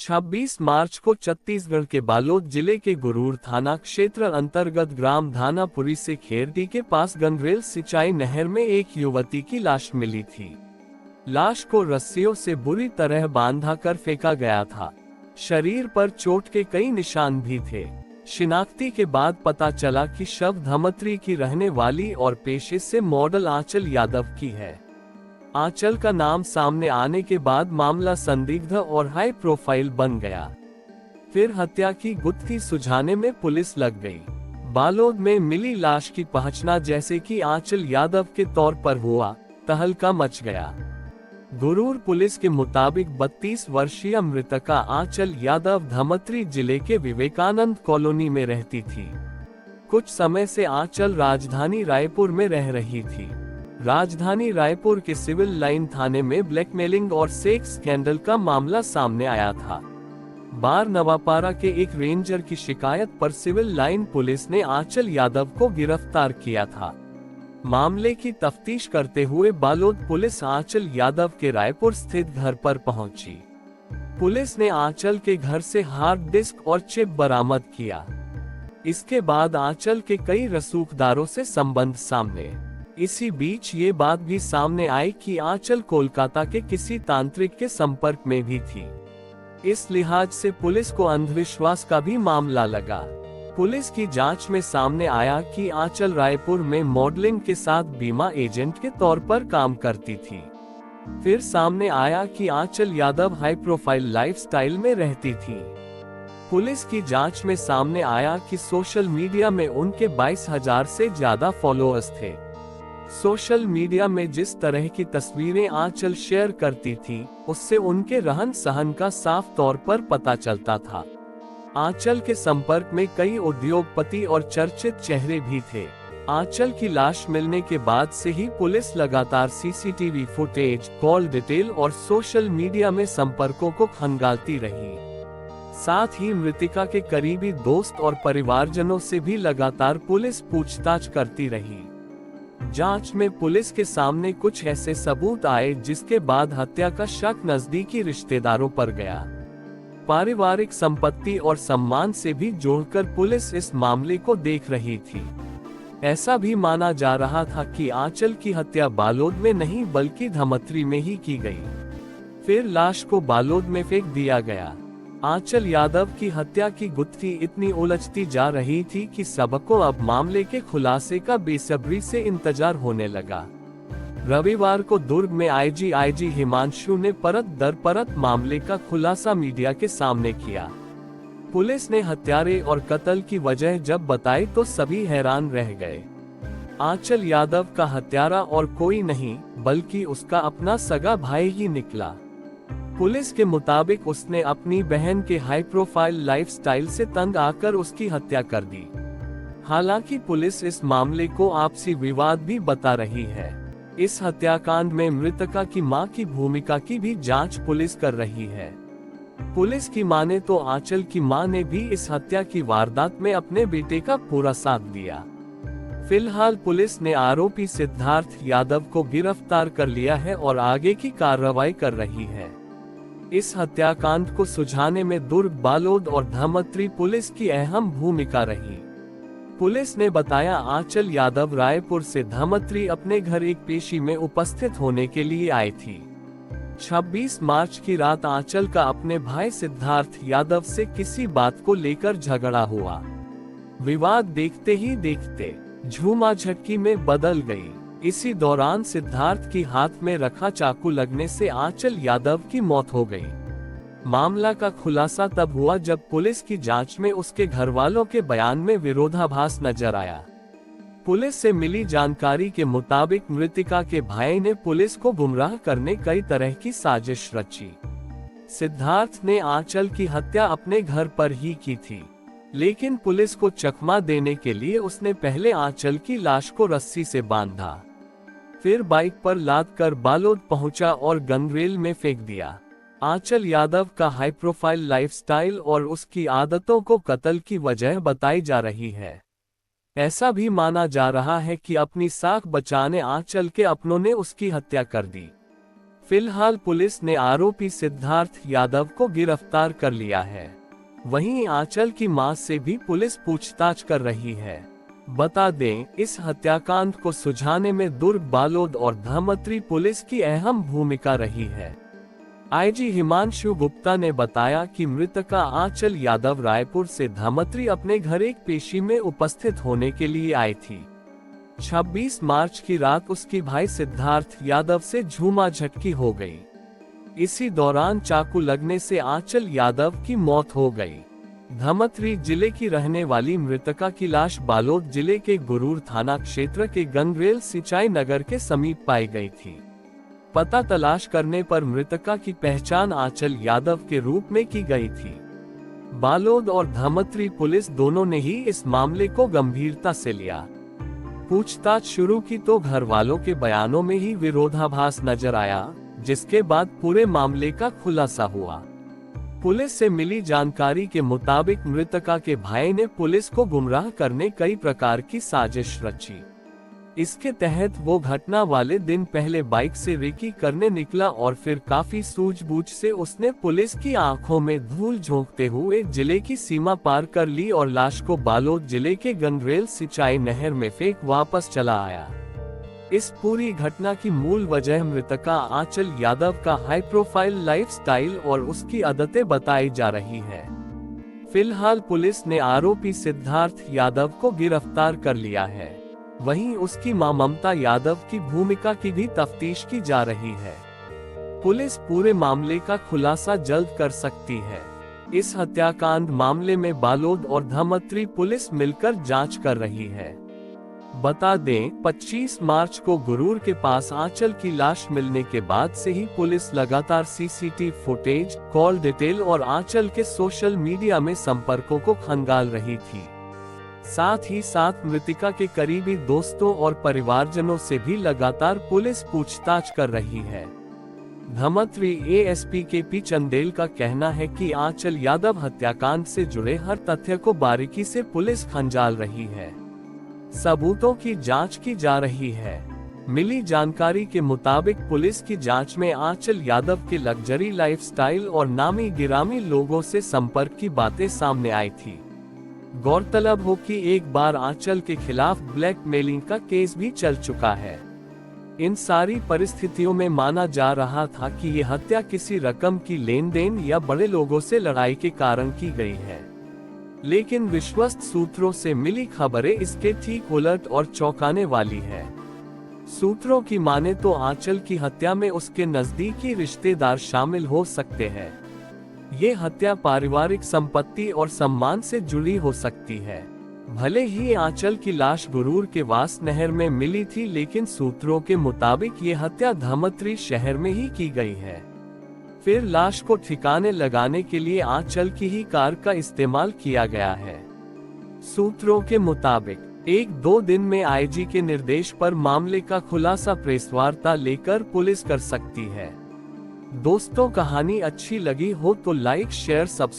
26 मार्च को छत्तीसगढ़ के बालोद जिले के गुरूर थाना क्षेत्र अंतर्गत ग्राम धानापुरी से खेरडी के पास गंगरेल सिंचाई नहर में एक युवती की लाश मिली थी। लाश को रस्सियों से बुरी तरह बांधा कर फेंका गया था। शरीर पर चोट के कई निशान भी थे। शिनाख्ती के बाद पता चला कि शव धमतरी की रहने वाली और पेशे से मॉडल आंचल यादव की है। आंचल का नाम सामने आने के बाद मामला संदिग्ध और हाई प्रोफाइल बन गया। फिर हत्या की गुत्थी सुलझाने में पुलिस लग गई। बालोद में मिली लाश की पहचान जैसे कि आंचल यादव के तौर पर हुआ, तहलका मच गया। गुरूर पुलिस के मुताबिक 32 वर्षीय मृतका आंचल यादव धमतरी जिले के विवेकानंद कॉलोनी में रहती थी। कुछ समय से आंचल राजधानी रायपुर में रह रही थी। राजधानी रायपुर के सिविल लाइन थाने में ब्लैकमेलिंग और सेक्स स्कैंडल का मामला सामने आया था। बार नवापारा के एक रेंजर की शिकायत पर सिविल लाइन पुलिस ने आंचल यादव को गिरफ्तार किया था। मामले की तफ्तीश करते हुए बालोद पुलिस आंचल यादव के रायपुर स्थित घर पर पहुंची। पुलिस ने आंचल के घर से हार्ड डिस्क और चिप बरामद किया। इसके बाद आंचल के कई रसूखदारों से संबंध सामने। इसी बीच ये बात भी सामने आई कि आंचल कोलकाता के किसी तांत्रिक के संपर्क में भी थी। इस लिहाज से पुलिस को अंधविश्वास का भी मामला लगा। पुलिस की जांच में सामने आया कि आंचल रायपुर में मॉडलिंग के साथ बीमा एजेंट के तौर पर काम करती थी। फिर सामने आया कि आंचल यादव हाई प्रोफाइल लाइफस्टाइल में रहती थी। पुलिस की जांच में सामने आया कि सोशल मीडिया में उनके 22,000 से ज्यादा फॉलोअर्स थे। सोशल मीडिया में जिस तरह की तस्वीरें आंचल शेयर करती थी, उससे उनके रहन सहन का साफ तौर पर पता चलता था। आंचल के संपर्क में कई उद्योगपति और चर्चित चेहरे भी थे। आंचल की लाश मिलने के बाद से ही पुलिस लगातार सीसीटीवी फुटेज, कॉल डिटेल और सोशल मीडिया में संपर्कों को खंगालती रही। साथ ही मृतिका के करीबी दोस्त और परिवारजनों से भी लगातार पुलिस पूछताछ करती रही। जांच में पुलिस के सामने कुछ ऐसे सबूत आए जिसके बाद हत्या का शक नजदीकी रिश्तेदारों पर गया। पारिवारिक संपत्ति और सम्मान से भी जोड़कर पुलिस इस मामले को देख रही थी। ऐसा भी माना जा रहा था कि आंचल की हत्या बालोद में नहीं बल्कि धमतरी में ही की गई। फिर लाश को बालोद में फेंक दिया गया। आंचल यादव की हत्या की गुत्थी इतनी उलझती जा रही थी कि सबको अब मामले के खुलासे का बेसब्री से इंतजार होने लगा। रविवार को दुर्ग में आईजी हिमांशु ने परत दर परत मामले का खुलासा मीडिया के सामने किया। पुलिस ने हत्यारे और कत्ल की वजह जब बताई तो सभी हैरान रह गए। आंचल यादव का हत्यारा और कोई नहीं बल्कि उसका अपना सगा भाई ही निकला। पुलिस के मुताबिक उसने अपनी बहन के हाई प्रोफाइल लाइफस्टाइल से तंग आकर उसकी हत्या कर दी। हालांकि पुलिस इस मामले को आपसी विवाद भी बता रही है। इस हत्याकांड में मृतका की मां की भूमिका की भी जांच पुलिस कर रही है। पुलिस की माने तो आंचल की मां ने भी इस हत्या की वारदात में अपने बेटे का पूरा साथ दिया। फिलहाल पुलिस ने आरोपी सिद्धार्थ यादव को गिरफ्तार कर लिया है और आगे की कार्रवाई कर रही है। इस हत्याकांड को सुलझाने में दुर्ग, बालोद और धमतरी पुलिस की अहम भूमिका रही। पुलिस ने बताया आंचल यादव रायपुर से धमतरी अपने घर एक पेशी में उपस्थित होने के लिए आई थी। 26 मार्च की रात आंचल का अपने भाई सिद्धार्थ यादव से किसी बात को लेकर झगड़ा हुआ। विवाद देखते ही देखते झूमाझटकी में बदल गई। इसी दौरान सिद्धार्थ की हाथ में रखा चाकू लगने से आंचल यादव की मौत हो गई। मामला का खुलासा तब हुआ जब पुलिस की जांच में उसके घरवालों के बयान में विरोधाभास नजर आया। पुलिस से मिली जानकारी के मुताबिक मृतिका के भाई ने पुलिस को गुमराह करने कई तरह की साजिश रची। सिद्धार्थ ने आंचल की हत्या अपने घर पर ही की थी, लेकिन पुलिस को चकमा देने के लिए उसने पहले आंचल की लाश को रस्सी से बांधा, फिर बाइक पर लाद कर बालोद पहुंचा और गंगरेल में फेंक दिया। आंचल यादव का हाई प्रोफाइल लाइफस्टाइल और उसकी आदतों को कत्ल की वजह बताई जा रही है। ऐसा भी माना जा रहा है कि अपनी साख बचाने आंचल के अपनों ने उसकी हत्या कर दी। फिलहाल पुलिस ने आरोपी सिद्धार्थ यादव को गिरफ्तार कर लिया है। वहीं आंचल की मां से भी पुलिस पूछताछ कर रही है। बता दें, इस हत्याकांड को सुलझाने में दुर्ग, बालोद और धमतरी पुलिस की अहम भूमिका रही है। आईजी हिमांशु गुप्ता ने बताया कि मृतका आंचल यादव रायपुर से धमतरी अपने घर एक पेशी में उपस्थित होने के लिए आई थी। 26 मार्च की रात उसकी भाई सिद्धार्थ यादव से झूमाझटकी हो गई। इसी दौरान चाकू लगने से आंचल यादव की मौत हो गई। धमतरी जिले की रहने वाली मृतका की लाश बालोद जिले के गुरूर थाना क्षेत्र के गंगरेल सिंचाई नगर के समीप पाई गई थी। पता तलाश करने पर मृतका की पहचान आंचल यादव के रूप में की गई थी। बालोद और धमतरी पुलिस दोनों ने ही इस मामले को गंभीरता से लिया। पूछताछ शुरू की तो घर वालों के बयानों में ही विरोधाभास नजर आया, जिसके बाद पूरे मामले का खुलासा हुआ। पुलिस से मिली जानकारी के मुताबिक मृतका के भाई ने पुलिस को गुमराह करने कई प्रकार की साजिश रची। इसके तहत वो घटना वाले दिन पहले बाइक से रेकी करने निकला और फिर काफी सूझबूझ से उसने पुलिस की आंखों में धूल झोंकते हुए जिले की सीमा पार कर ली और लाश को बालोद जिले के गंगरेल सिंचाई नहर में फेंक वापस चला आया। इस पूरी घटना की मूल वजह मृतका आंचल यादव का हाई प्रोफाइल लाइफस्टाइल और उसकी आदतें बताई जा रही है। फिलहाल पुलिस ने आरोपी सिद्धार्थ यादव को गिरफ्तार कर लिया है। वहीं उसकी मां ममता यादव की भूमिका की भी तफ्तीश की जा रही है। पुलिस पूरे मामले का खुलासा जल्द कर सकती है। इस हत्याकांड मामले में बालोद और धमतरी पुलिस मिलकर जांच कर रही है। बता दें, 25 मार्च को गुरूर के पास आंचल की लाश मिलने के बाद से ही पुलिस लगातार सीसीटीवी फुटेज, कॉल डिटेल और आंचल के सोशल मीडिया में संपर्कों को खंगाल रही थी। साथ ही साथ मृतका के करीबी दोस्तों और परिवारजनों से भी लगातार पुलिस पूछताछ कर रही है। धमतरी एएसपी KP चंदेल का कहना है कि आंचल यादव हत्याकांड से जुड़े हर तथ्य को बारीकी से पुलिस खंगाल रही है। सबूतों की जांच की जा रही है। मिली जानकारी के मुताबिक पुलिस की जांच में आंचल यादव के लग्जरी लाइफस्टाइल और नामी गिरामी लोगों से संपर्क की बातें सामने आई थी। गौरतलब हो कि एक बार आंचल के खिलाफ ब्लैकमेलिंग का केस भी चल चुका है। इन सारी परिस्थितियों में माना जा रहा था कि ये हत्या किसी रकम की लेन देन या बड़े लोगों से लड़ाई के कारण की गई है, लेकिन विश्वस्त सूत्रों से मिली खबरें इसके ठीक उलट और चौंकाने वाली है। सूत्रों की माने तो आंचल की हत्या में उसके नजदीकी रिश्तेदार शामिल हो सकते हैं। ये हत्या पारिवारिक संपत्ति और सम्मान से जुड़ी हो सकती है। भले ही आंचल की लाश गुरूर के वास नहर में मिली थी, लेकिन सूत्रों के मुताबिक ये हत्या धमतरी शहर में ही की गई है। फिर लाश को ठिकाने लगाने के लिए आंचल की ही कार का इस्तेमाल किया गया है। सूत्रों के मुताबिक 1-2 दिन में आईजी के निर्देश पर मामले का खुलासा प्रेस वार्ता लेकर पुलिस कर सकती है। दोस्तों, कहानी अच्छी लगी हो तो लाइक, शेयर, सब्सक्राइब